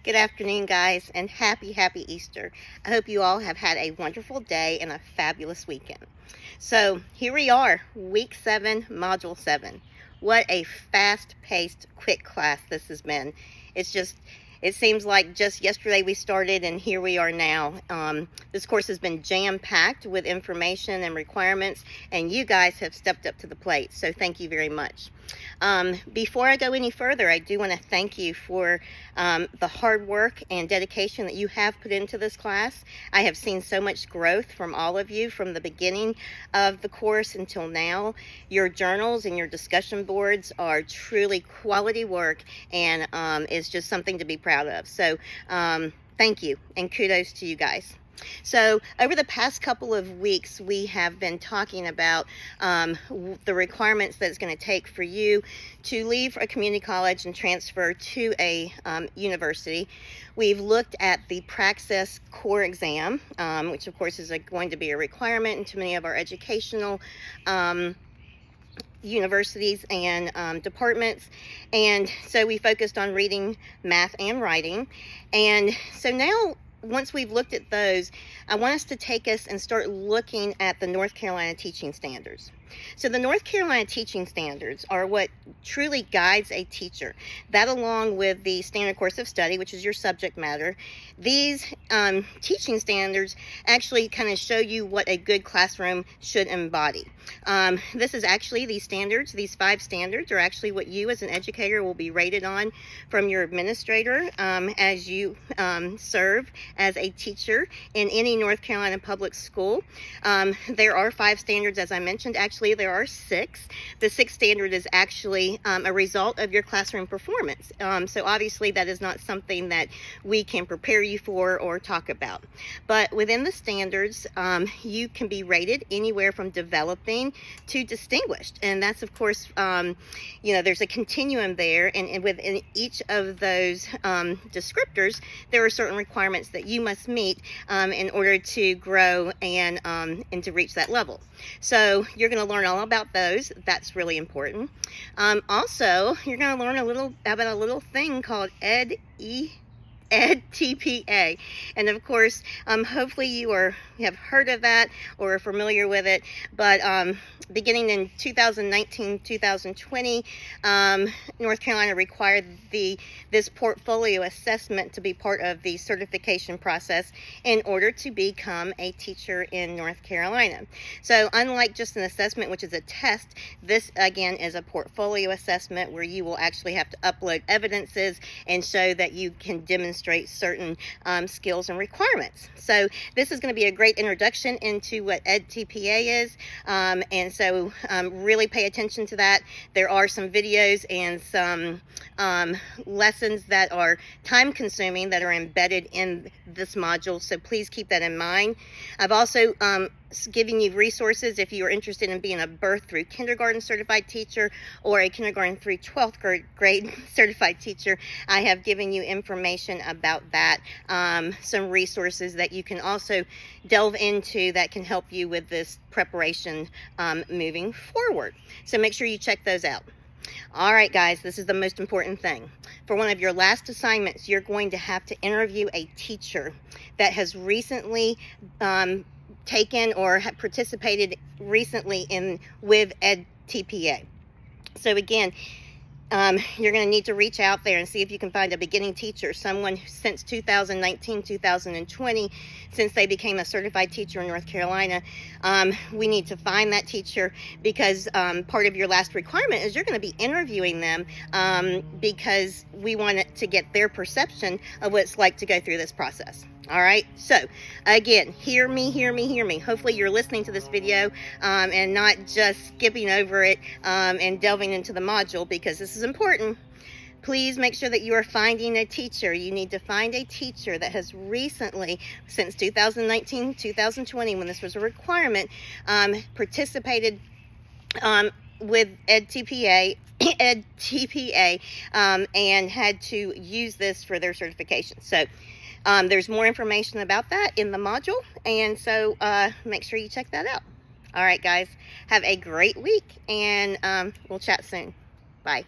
Good afternoon, guys, and happy Easter. I hope you all have had a wonderful day and a fabulous weekend. So here we are, week 7, module 7. What a fast-paced, quick class this has been. It seems like just yesterday we started and here we are now. This course has been jam-packed with information and requirements, and you guys have stepped up to the plate, so thank you very much. Before I go any further, I do want to thank you for the hard work and dedication that you have put into this class. I have seen so much growth from all of you from the beginning of the course until now. Your journals and your discussion boards are truly quality work, and it's just something to be proud of. So thank you, and kudos to you guys. So over the past couple of weeks, we have been talking about the requirements that it's going to take for you to leave a community college and transfer to a university. We've looked at the Praxis core exam, which of course is going to be a requirement into many of our educational universities and departments. And so we focused on reading, math, and writing. And so now, once we've looked at those, I want us to take us and start looking at the North Carolina teaching standards. So the North Carolina teaching standards are what truly guides a teacher. That, along with the standard course of study, which is your subject matter, these teaching standards actually kind of show you what a good classroom should embody. This is actually these standards. These 5 standards are actually what you as an educator will be rated on from your administrator as you serve as a teacher in any North Carolina public school. There are 5 standards, as I mentioned. Actually, there are 6. The 6th standard is actually a result of your classroom performance. So obviously that is not something that we can prepare you for or talk about. But within the standards, you can be rated anywhere from developing to distinguished. And that's, of course, there's a continuum there. And within each of those descriptors, there are certain requirements that you must meet in order to grow and to reach that level. So you're going to learn all about those. That's really important. Also, you're going to learn about a little thing called EdTPA, and of course, hopefully you have heard of that or are familiar with it. But beginning in 2019-2020, North Carolina required this portfolio assessment to be part of the certification process in order to become a teacher in North Carolina. So unlike just an assessment, which is a test, this again is a portfolio assessment where you will actually have to upload evidences and show that you can demonstrate certain skills and requirements. So this is going to be a great introduction into what EdTPA is, and so really pay attention to that. There are some videos and some lessons that are time consuming that are embedded in this module, so please keep that in mind. I've also giving you resources if you are interested in being a birth through kindergarten certified teacher or a kindergarten through 12th grade certified teacher. I have given you information about that, some resources that you can also delve into that can help you with this preparation moving forward. So make sure you check those out. All right, guys, this is the most important thing. For one of your last assignments, you're going to have to interview a teacher that has recently taken or have participated recently with EdTPA. So again, you're going to need to reach out there and see if you can find a beginning teacher, someone since 2019-2020, since they became a certified teacher in North Carolina. We need to find that teacher because part of your last requirement is you're going to be interviewing them because we want to get their perception of what it's like to go through this process. All right, so again, hear me. Hopefully you're listening to this video and not just skipping over it and delving into the module, because this is important. Please make sure that you are finding a teacher. You need to find a teacher that has recently, since 2019-2020, when this was a requirement, participated with EdTPA and had to use this for their certification. So there's more information about that in the module, and so make sure you check that out. All right, guys, have a great week, and we'll chat soon. Bye.